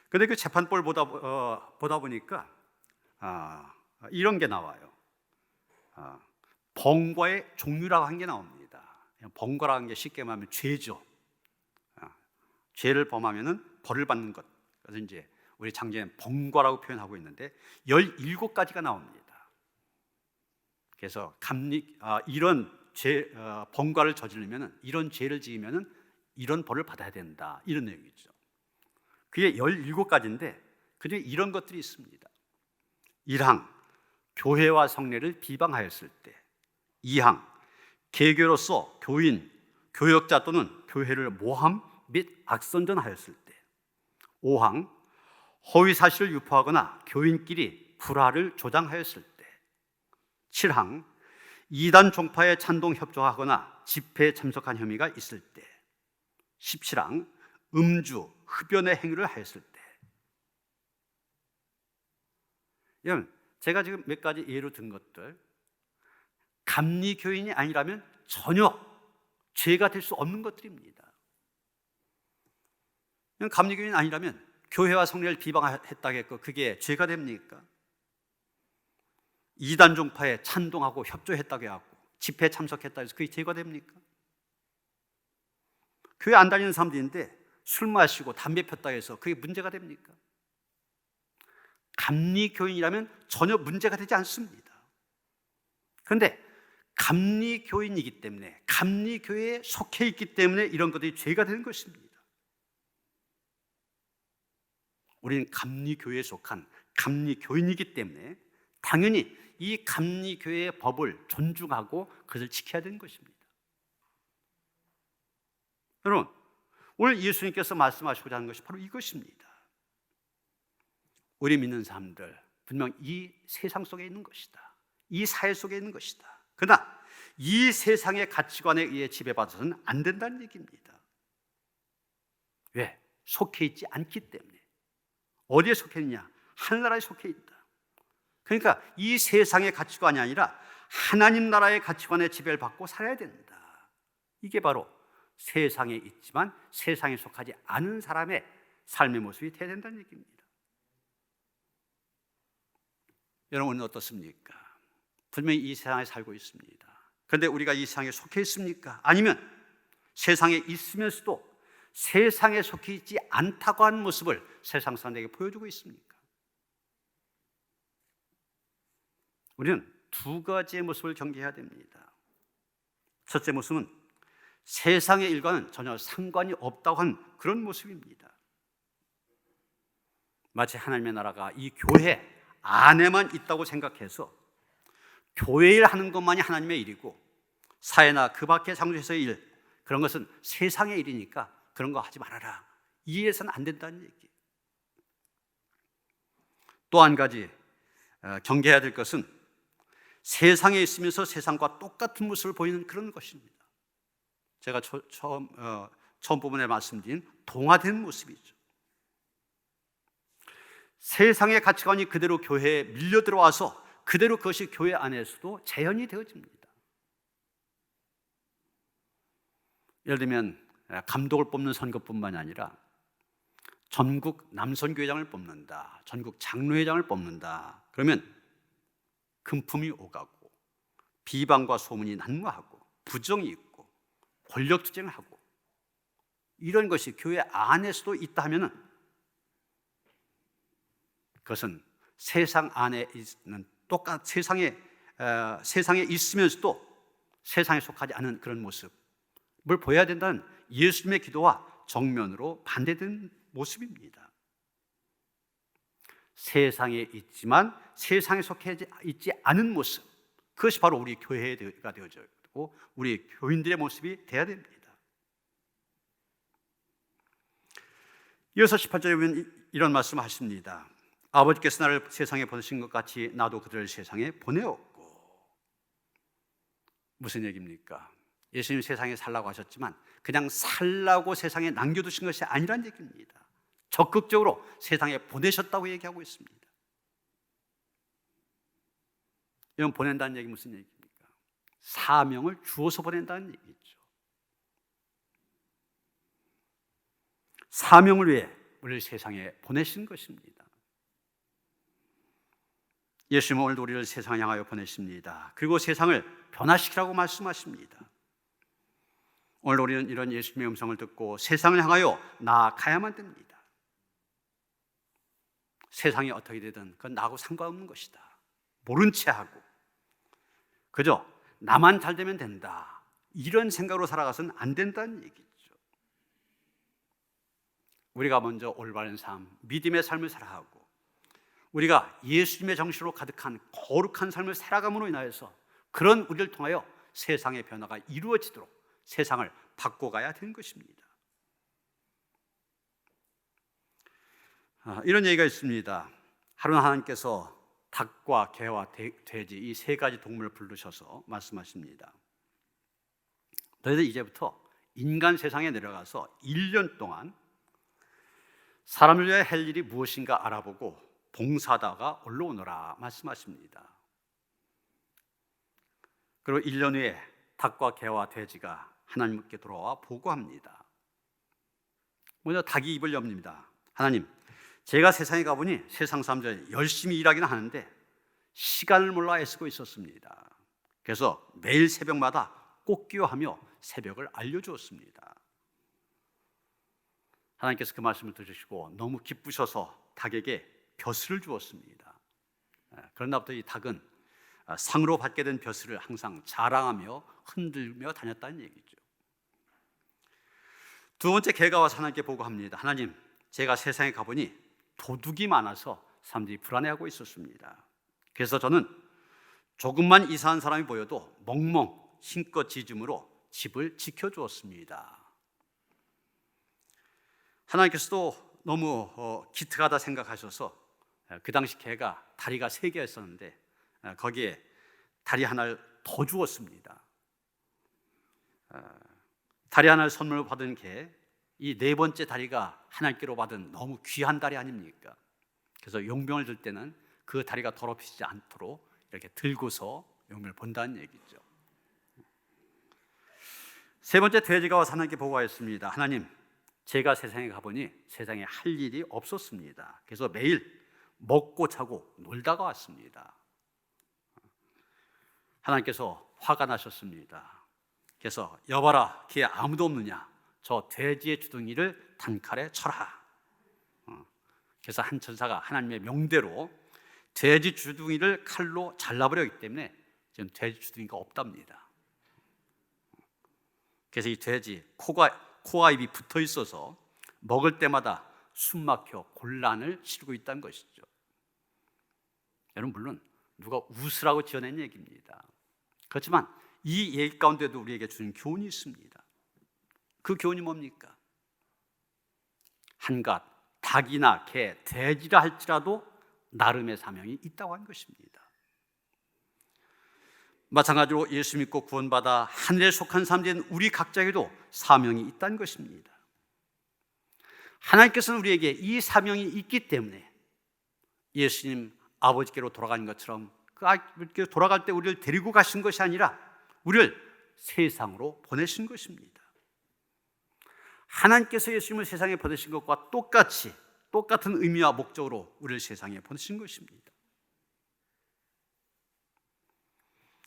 그런데 그 재판법을 보다 보니까 이런 게 나와요. 번과의 종류라고 한 게 나옵니다. 번과라고 하는 게 쉽게 말하면 죄죠. 죄를 범하면은 벌을 받는 것. 그래서 이제 우리 장제는 번과라고 표현하고 있는데 17가지가 나옵니다. 그래서 이런 번과를 저지르면은 이런 죄를 지으면은 이런 벌을 받아야 된다 이런 내용이죠. 그게 17가지인데 그중에 이런 것들이 있습니다. 1항 교회와 성례를 비방하였을 때, 2항 개교로서 교인, 교역자 또는 교회를 모함 및 악선전하였을 때, 5항 허위 사실을 유포하거나 교인끼리 불화를 조장하였을 때, 7항 이단 종파에 찬동 협조하거나 집회에 참석한 혐의가 있을 때, 17항 음주, 흡연의 행위를 하였을 때. 여러분, 제가 지금 몇 가지 예로 든 것들 감리교인이 아니라면 전혀 죄가 될 수 없는 것들입니다. 감리교인이 아니라면 교회와 성례를 비방했다겠고 그게 죄가 됩니까? 이단 종파에 찬동하고 협조했다고 해갖고 집회에 참석했다 해서 그게 죄가 됩니까? 교회 안 다니는 사람들인데 술 마시고 담배 폈다 해서 그게 문제가 됩니까? 감리교인이라면 전혀 문제가 되지 않습니다. 그런데 감리교인이기 때문에 감리교회에 속해 있기 때문에 이런 것들이 죄가 되는 것입니다. 우리는 감리교회에 속한 감리교인이기 때문에 당연히 이 감리교회의 법을 존중하고 그것을 지켜야 되는 것입니다. 여러분, 오늘 예수님께서 말씀하시고자 하는 것이 바로 이것입니다. 우리 믿는 사람들 분명 이 세상 속에 있는 것이다. 이 사회 속에 있는 것이다. 그러나 이 세상의 가치관에 의해 지배받아서는 안 된다는 얘기입니다. 왜? 속해 있지 않기 때문에. 어디에 속해 있냐? 하늘나라에 속해 있다. 그러니까 이 세상의 가치관이 아니라 하나님 나라의 가치관에 지배를 받고 살아야 된다. 이게 바로 세상에 있지만 세상에 속하지 않은 사람의 삶의 모습이 되어야 된다는 얘기입니다. 여러분은 어떻습니까? 분명히 이 세상에 살고 있습니다. 그런데 우리가 이 세상에 속해 있습니까? 아니면 세상에 있으면서도 세상에 속해 있지 않다고 하는 모습을 세상 사람들에게 보여주고 있습니까? 우리는 두 가지의 모습을 경계해야 됩니다. 첫째 모습은 세상의 일과는 전혀 상관이 없다고 하는 그런 모습입니다. 마치 하나님의 나라가 이 교회 안에만 있다고 생각해서 교회 일 하는 것만이 하나님의 일이고 사회나 그 밖의 상주에서의 일, 그런 것은 세상의 일이니까 그런 거 하지 말아라, 이해해서는 안 된다는 얘기. 또 한 가지 경계해야 될 것은 세상에 있으면서 세상과 똑같은 모습을 보이는 그런 것입니다. 제가 처음 부분에 말씀드린 동화된 모습이죠. 세상의 가치관이 그대로 교회에 밀려 들어와서 그대로 그것이 교회 안에서도 재현이 되어집니다. 예를 들면 감독을 뽑는 선거뿐만이 아니라 전국 남선교회장을 뽑는다, 전국 장로회장을 뽑는다. 그러면 금품이 오가고 비방과 소문이 난무하고 부정이 있고 권력투쟁을 하고 이런 것이 교회 안에서도 있다 하면은 그것은 세상 안에 있는 세상에 있으면서도 세상에 속하지 않은 그런 모습을 보여야 된다는 예수님의 기도와 정면으로 반대되는 모습입니다. 세상에 있지만 세상에 속해 있지 않은 모습, 그것이 바로 우리 교회가 되어지고 우리 교인들의 모습이 되어야 됩니다. 이어서 18절에 보면 이런 말씀을 하십니다. 아버지께서 나를 세상에 보내신 것 같이 나도 그들을 세상에 보내었고. 무슨 얘기입니까? 예수님 세상에 살라고 하셨지만 그냥 살라고 세상에 남겨두신 것이 아니란 얘기입니다. 적극적으로 세상에 보내셨다고 얘기하고 있습니다. 이건 보낸다는 얘기 무슨 얘기입니까? 사명을 주어서 보낸다는 얘기죠. 사명을 위해 우리를 세상에 보내신 것입니다. 예수님은 오늘도 우리를 세상을 향하여 보내십니다. 그리고 세상을 변화시키라고 말씀하십니다. 오늘 우리는 이런 예수님의 음성을 듣고 세상을 향하여 나아가야만 됩니다. 세상이 어떻게 되든 그건 나하고 상관없는 것이다. 모른 채 하고 그저 나만 잘 되면 된다, 이런 생각으로 살아가서는 안 된다는 얘기죠. 우리가 먼저 올바른 삶, 믿음의 삶을 살아가고 우리가 예수님의 정신으로 가득한 거룩한 삶을 살아감으로 인하여서 그런 우리를 통하여 세상의 변화가 이루어지도록 세상을 바꿔가야 되는 것입니다. 이런 얘기가 있습니다. 하루는 하나님께서 닭과 개와 돼지 이 세 가지 동물을 부르셔서 말씀하십니다. 너희들 이제부터 인간 세상에 내려가서 1년 동안 사람을 위해 할 일이 무엇인가 알아보고 봉사하다가 올라오너라 말씀하십니다. 그리고 1년 후에 닭과 개와 돼지가 하나님께 돌아와 보고합니다. 먼저 닭이 입을 엽니다. 하나님, 제가 세상에 가보니 세상 사람들 열심히 일하기는 하는데 시간을 몰라 애쓰고 있었습니다. 그래서 매일 새벽마다 꽃기워하며 새벽을 알려주었습니다. 하나님께서 그 말씀을 들으시고 너무 기쁘셔서 닭에게 벼슬을 주었습니다. 그런다부터 이 닭은 상으로 받게 된 벼슬을 항상 자랑하며 흔들며 다녔다는 얘기죠. 두 번째, 개가 와서 하나님께 보고합니다. 하나님, 제가 세상에 가보니 도둑이 많아서 사람들이 불안해하고 있었습니다. 그래서 저는 조금만 이상한 사람이 보여도 멍멍 힘껏 짖음으로 집을 지켜주었습니다. 하나님께서도 너무 기특하다 생각하셔서 그 당시 개가 다리가 3개였었는데 거기에 다리 하나를 더 주었습니다. 다리 하나를 선물로 받은 개, 이 4번째 다리가 하나님께로 받은 너무 귀한 다리 아닙니까? 그래서 용병을 들 때는 그 다리가 더럽히지 않도록 이렇게 들고서 용병을 본다는 얘기죠. 3번째 돼지가 와서 하나님께 보고하였습니다. 하나님, 제가 세상에 가보니 세상에 할 일이 없었습니다. 그래서 매일 먹고 자고 놀다가 왔습니다. 하나님께서 화가 나셨습니다. 그래서 여봐라, 기에 아무도 없느냐? 저 돼지의 주둥이를 단칼에 쳐라. 그래서 한 천사가 하나님의 명대로 돼지 주둥이를 칼로 잘라버렸기 때문에 지금 돼지 주둥이가 없답니다. 그래서 이 돼지 코와 입이 붙어 있어서 먹을 때마다 숨 막혀 곤란을 치르고 있다는 것이죠. 여러분, 물론 누가 웃으라고 지어낸 얘기입니다. 그렇지만 이 얘기 가운데도 우리에게 주는 교훈이 있습니다. 그 교훈이 뭡니까? 한갓 닭이나 개, 돼지라 할지라도 나름의 사명이 있다고 하는 것입니다. 마찬가지로 예수 믿고 구원받아 하늘에 속한 사람들인 우리 각자에게도 사명이 있다는 것입니다. 하나님께서는 우리에게 이 사명이 있기 때문에 예수님 아버지께로 돌아가는 것처럼 그 아버지께로 돌아갈 때 우리를 데리고 가신 것이 아니라 우리를 세상으로 보내신 것입니다. 하나님께서 예수님을 세상에 보내신 것과 똑같은 의미와 목적으로 우리를 세상에 보내신 것입니다.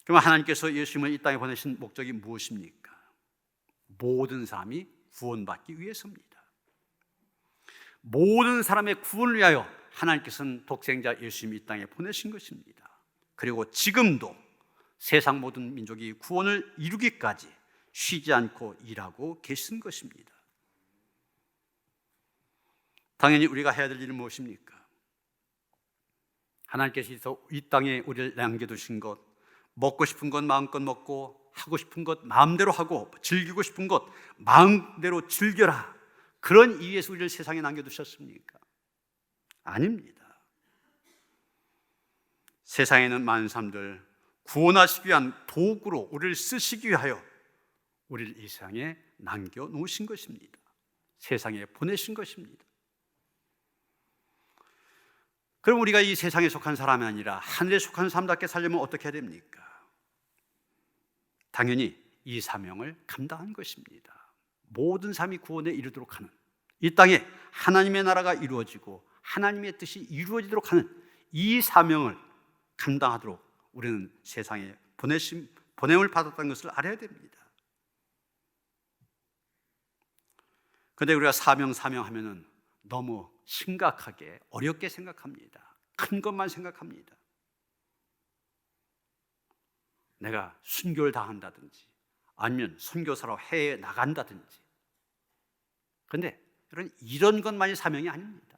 그럼 하나님께서 예수님을 이 땅에 보내신 목적이 무엇입니까? 모든 사람이 구원받기 위해서입니다. 모든 사람의 구원을 위하여 하나님께서는 독생자 예수님을 이 땅에 보내신 것입니다. 그리고 지금도 세상 모든 민족이 구원을 이루기까지 쉬지 않고 일하고 계신 것입니다. 당연히 우리가 해야 될 일은 무엇입니까? 하나님께서 이 땅에 우리를 남겨두신 것, 먹고 싶은 것 마음껏 먹고, 하고 싶은 것 마음대로 하고, 즐기고 싶은 것 마음대로 즐겨라, 그런 이유에서 우리를 세상에 남겨두셨습니까? 아닙니다. 세상에는 많은 사람들 구원하시기 위한 도구로 우리를 쓰시기 위하여 우리를 이 세상에 남겨놓으신 것입니다. 세상에 보내신 것입니다. 그럼 우리가 이 세상에 속한 사람이 아니라 하늘에 속한 사람답게 살려면 어떻게 해야 됩니까? 당연히 이 사명을 감당한 것입니다. 모든 삶이 구원에 이르도록 하는, 이 땅에 하나님의 나라가 이루어지고 하나님의 뜻이 이루어지도록 하는 이 사명을 감당하도록 우리는 세상에 보냄을 받았다는 것을 알아야 됩니다. 그런데 우리가 사명하면은 너무 심각하게 어렵게 생각합니다. 큰 것만 생각합니다. 내가 순교를 당한다든지 아니면 선교사로 해외에 나간다든지. 그런데 이런 것만이 사명이 아닙니다.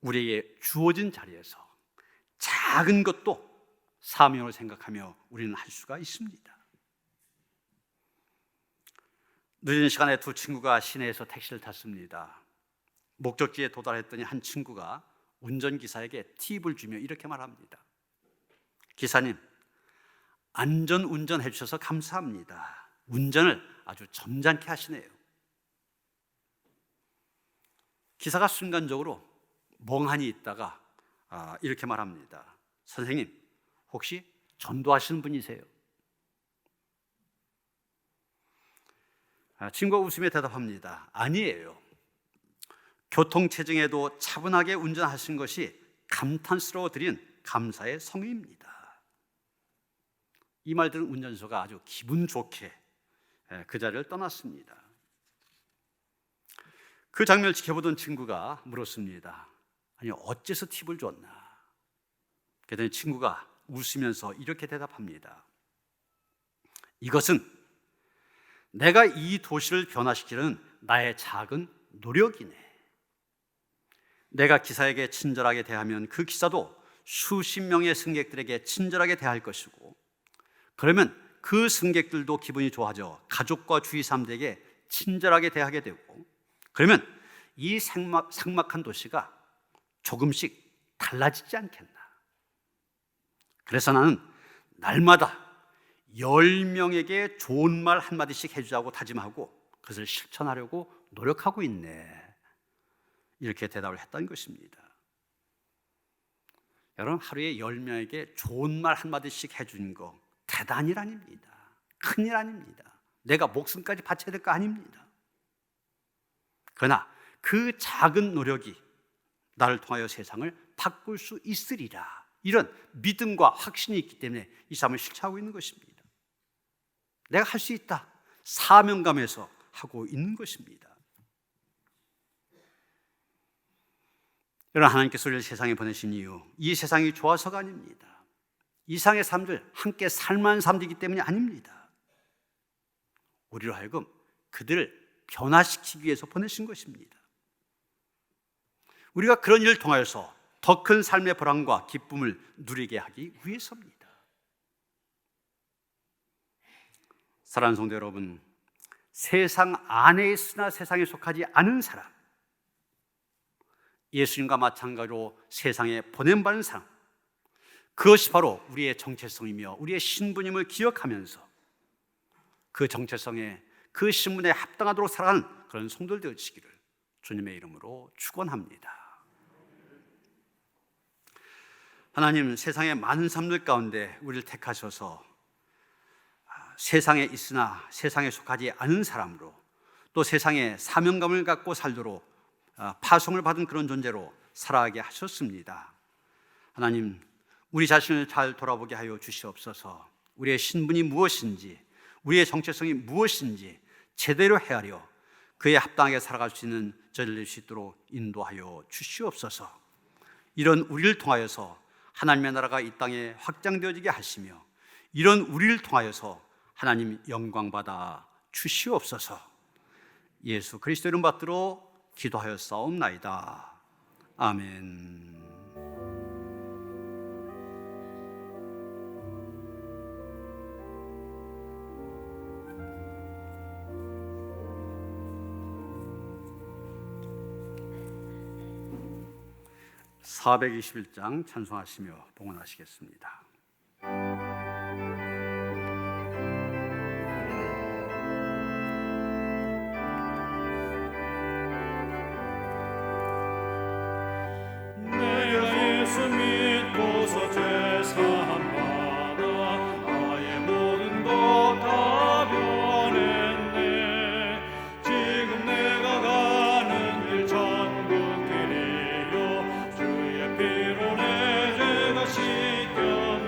우리에게 주어진 자리에서 작은 것도 사명을 생각하며 우리는 할 수가 있습니다. 늦은 시간에 2 친구가 시내에서 택시를 탔습니다. 목적지에 도달했더니 한 친구가 운전기사에게 팁을 주며 이렇게 말합니다. 기사님, 안전 운전해 주셔서 감사합니다. 운전을 아주 점잖게 하시네요. 기사가 순간적으로 멍하니 있다가 이렇게 말합니다. 선생님, 혹시 전도하시는 분이세요? 친구가 웃으며 대답합니다. 아니에요. 교통체증에도 차분하게 운전하신 것이 감탄스러워 드린 감사의 성의입니다. 이 말 들은 운전수가 아주 기분 좋게 그 자리를 떠났습니다. 그 장면을 지켜보던 친구가 물었습니다. 아니, 어째서 팁을 줬나? 그랬더니 친구가 웃으면서 이렇게 대답합니다. 이것은 내가 이 도시를 변화시키는 나의 작은 노력이네. 내가 기사에게 친절하게 대하면 그 기사도 수십 명의 승객들에게 친절하게 대할 것이고, 그러면 그 승객들도 기분이 좋아져 가족과 주위 사람들에게 친절하게 대하게 되고, 그러면 이 삭막한 도시가 조금씩 달라지지 않겠나. 그래서 나는 날마다 10명에게 좋은 말 한마디씩 해주자고 다짐하고 그것을 실천하려고 노력하고 있네. 이렇게 대답을 했던 것입니다. 여러분, 하루에 10명에게 좋은 말 한마디씩 해주는 거 대단한 일 아닙니다. 큰일 아닙니다. 내가 목숨까지 바쳐야 될 거 아닙니다. 그러나 그 작은 노력이 나를 통하여 세상을 바꿀 수 있으리라, 이런 믿음과 확신이 있기 때문에 이 삶을 실천하고 있는 것입니다. 내가 할 수 있다, 사명감에서 하고 있는 것입니다. 여러분, 하나님께서 우리를 세상에 보내신 이유, 이 세상이 좋아서가 아닙니다. 이 세상의 사람들 함께 살만한 사람들이기 때문이 아닙니다. 우리로 하여금 그들을 변화시키기 위해서 보내신 것입니다. 우리가 그런 일을 통하여서 더 큰 삶의 보람과 기쁨을 누리게 하기 위해서입니다. 사랑하는 성도 여러분, 세상 안에 있으나 세상에 속하지 않은 사람, 예수님과 마찬가지로 세상에 보냄받은 사람, 그것이 바로 우리의 정체성이며 우리의 신분임을 기억하면서 그 정체성에, 그 신분에 합당하도록 살아가는 그런 성도들 되시기를 주님의 이름으로 축원합니다. 하나님, 세상의 많은 사람들 가운데 우리를 택하셔서 세상에 있으나 세상에 속하지 않은 사람으로, 또 세상에 사명감을 갖고 살도록 파송을 받은 그런 존재로 살아가게 하셨습니다. 하나님, 우리 자신을 잘 돌아보게 하여 주시옵소서. 우리의 신분이 무엇인지, 우리의 정체성이 무엇인지 제대로 헤아려 그에 합당하게 살아갈 수 있는 저희를 낼 수 있도록 인도하여 주시옵소서. 이런 우리를 통하여서 하나님의 나라가 이 땅에 확장되어지게 하시며, 이런 우리를 통하여서 하나님 영광받아 주시옵소서. 예수 그리스도 이름 받들어 기도하였사옵나이다. 아멘. (421장) 찬송하시며 봉헌하시겠습니다. 믿고서 죄사함받아 나의 모든 것 다 변했네. 지금 내가 가는 길 천국 길이요, 주의 피로 내 죄가 씻겼네.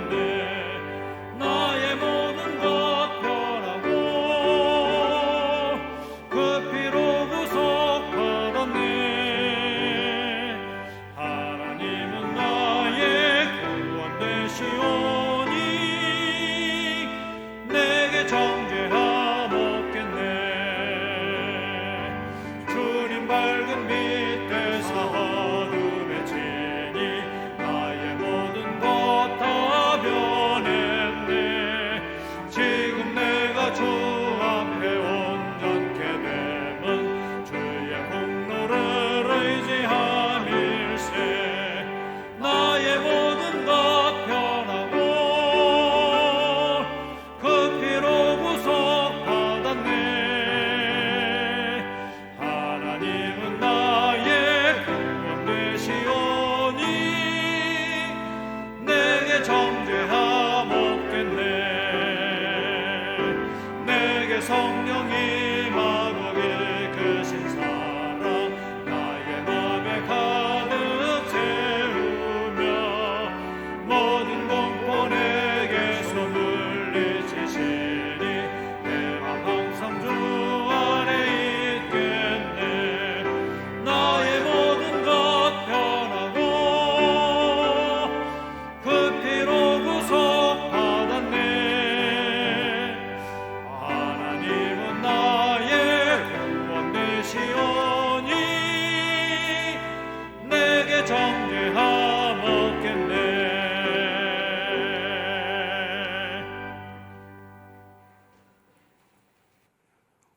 정죄하먹겠네.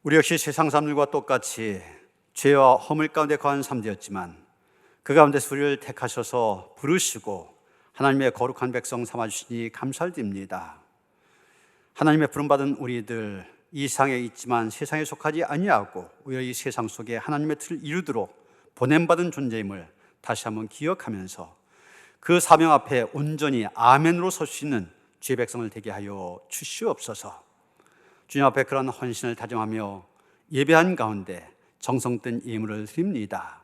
우리 역시 세상 사람들과 똑같이 죄와 허물 가운데 거한 삶되었지만 그 가운데서 우리를 택하셔서 부르시고 하나님의 거룩한 백성 삼아주시니 감사드립니다. 하나님의 부름받은 우리들 이 세상에 있지만 세상에 속하지 아니하고 오히려 이 세상 속에 하나님의 틀을 이루도록 보냄받은 존재임을 다시 한번 기억하면서 그 사명 앞에 온전히 아멘으로 설 수 있는 주의 백성을 되게 하여 주시옵소서. 주님 앞에 그런 헌신을 다짐하며 예배한 가운데 정성된 예물을 드립니다.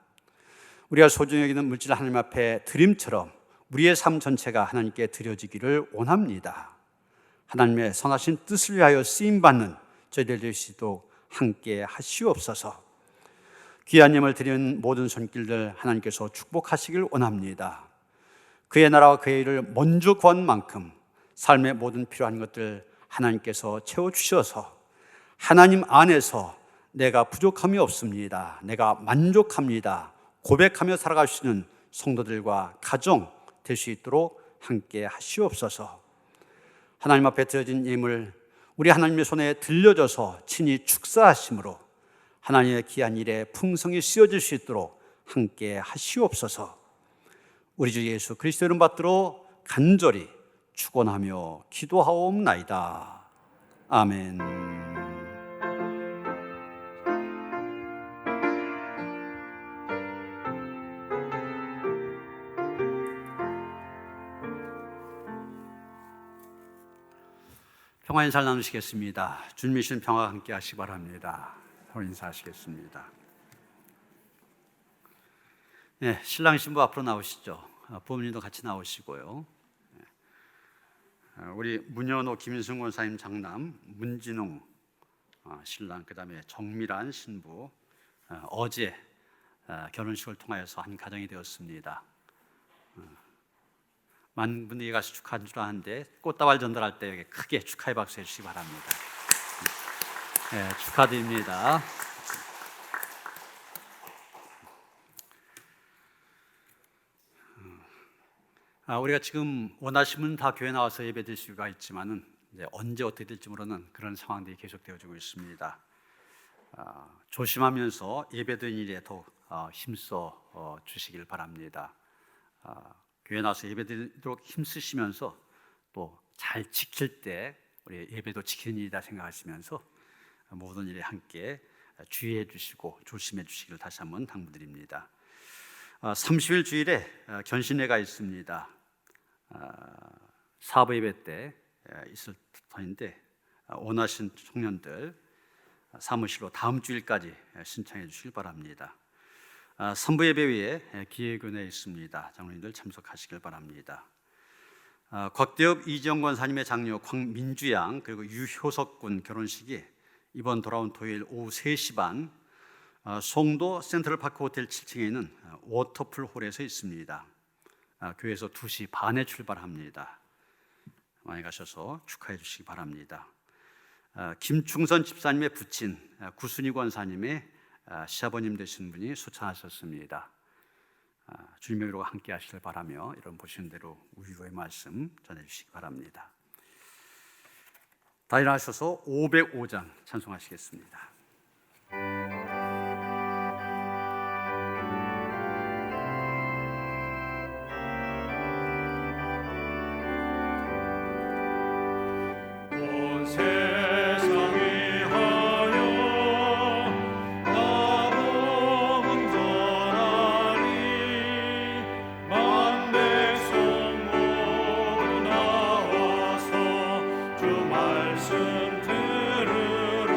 우리가 소중히 여기는 물질 하나님 앞에 드림처럼 우리의 삶 전체가 하나님께 드려지기를 원합니다. 하나님의 선하신 뜻을 위하여 쓰임받는 저희들 될 수 있도록 함께 하시옵소서. 귀한 예물 드리는 모든 손길들 하나님께서 축복하시길 원합니다. 그의 나라와 그의 일을 먼저 구한 만큼 삶의 모든 필요한 것들 하나님께서 채워주셔서 하나님 안에서 내가 부족함이 없습니다, 내가 만족합니다 고백하며 살아갈 수 있는 성도들과 가정 될 수 있도록 함께 하시옵소서. 하나님 앞에 드려진 예물 우리 하나님의 손에 들려져서 친히 축사하심으로 하나님의 귀한 일에 풍성히 쓰여질 수 있도록 함께 하시옵소서. 우리 주 예수 그리스도 이름 받들어 간절히 축원하며 기도하옵나이다. 아멘. 평화 인사를 나누시겠습니다. 주님의 신 평화와 함께 하시기 바랍니다. 서로 인사하시겠습니다. 네, 신랑 신부 앞으로 나오시죠. 부모님도 같이 나오시고요. 우리 문현호 김인승 권사님 장남 문진웅 신랑, 그 다음에 정미란 신부 어제 결혼식을 통하여서 한 가정이 되었습니다. 많은 분들이 가서 축하한 줄 아는데 꽃다발 전달할 때 크게 축하의 박수 해주시기 바랍니다. 네, 축하드립니다. 우리가 지금 원하시면 다 교회 나와서 예배드릴 수가 있지만은 이제 언제 어떻게 될지 모르는 그런 상황들이 계속되어지고 있습니다. 조심하면서 예배드리는 일에 더욱 힘써 주시길 바랍니다. 교회 나와서 예배드리도록 힘쓰시면서 또 잘 지킬 때 우리 예배도 지키는 일이다 생각하시면서 모든 일에 함께 주의해 주시고 조심해 주시기를 다시 한번 당부드립니다. 30일 주일에 견신회가 있습니다. 사부 예배 때 있을 터인데 원하신 청년들 사무실로 다음 주일까지 신청해 주시길 바랍니다. 3부 예배 위에 기획위원회 있습니다. 장로님들 참석하시길 바랍니다. 곽대엽 이지영 권사님의 장녀 광민주 양 그리고 유효석 군 결혼식이 이번 돌아온 토요일 오후 3시 반 송도 센트럴파크 호텔 7층에 있는 워터풀 홀에서 있습니다. 교회에서 2시 반에 출발합니다. 많이 가셔서 축하해 주시기 바랍니다. 김충선 집사님의 부친 구순희 권사님의 시아버님 되신 분이 수찬하셨습니다. 주님의 위로가 함께 하시길 바라며 이런 보시는 대로 위로의 말씀 전해주시기 바랍니다. 다 일어나셔서 505장 찬송하시겠습니다. 말씀 들으라.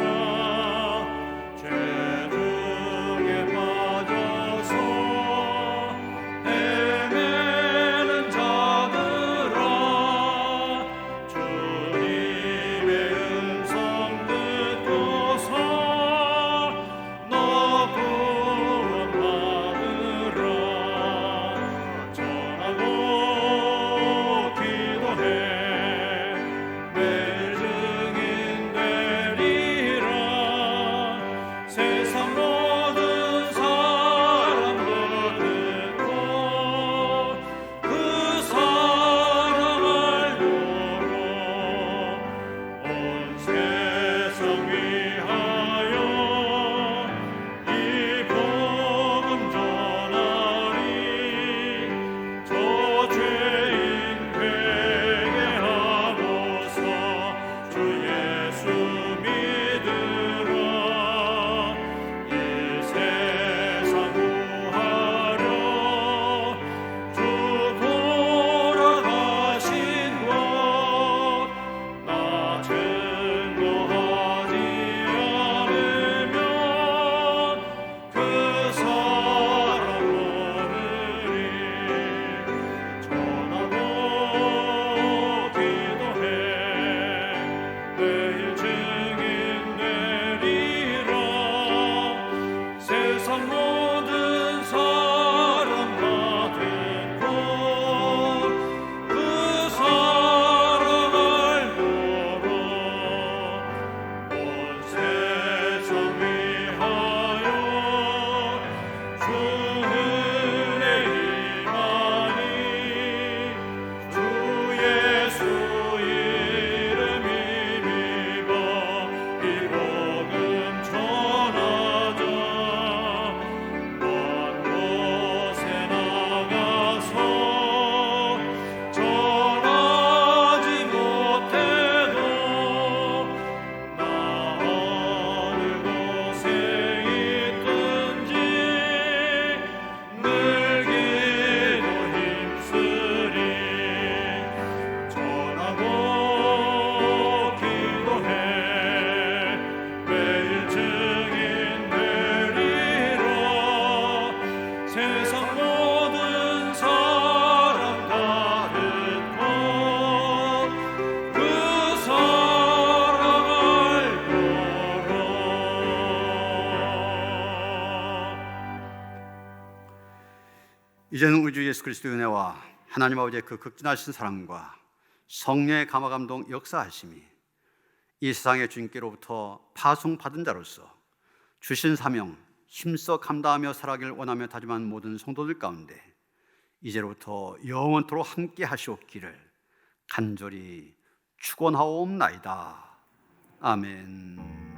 이제는 우리 주 예수 그리스도의 은혜와 하나님 아버지의 그 극진하신 사랑과 성령의 감화 감동 역사하심이 이 세상의 주님께로부터 파송받은 자로서 주신 사명 힘써 감당하며 살아가길 원하며 다짐한 모든 성도들 가운데 이제로부터 영원토록 함께 하시옵기를 간절히 축원하옵나이다. 아멘.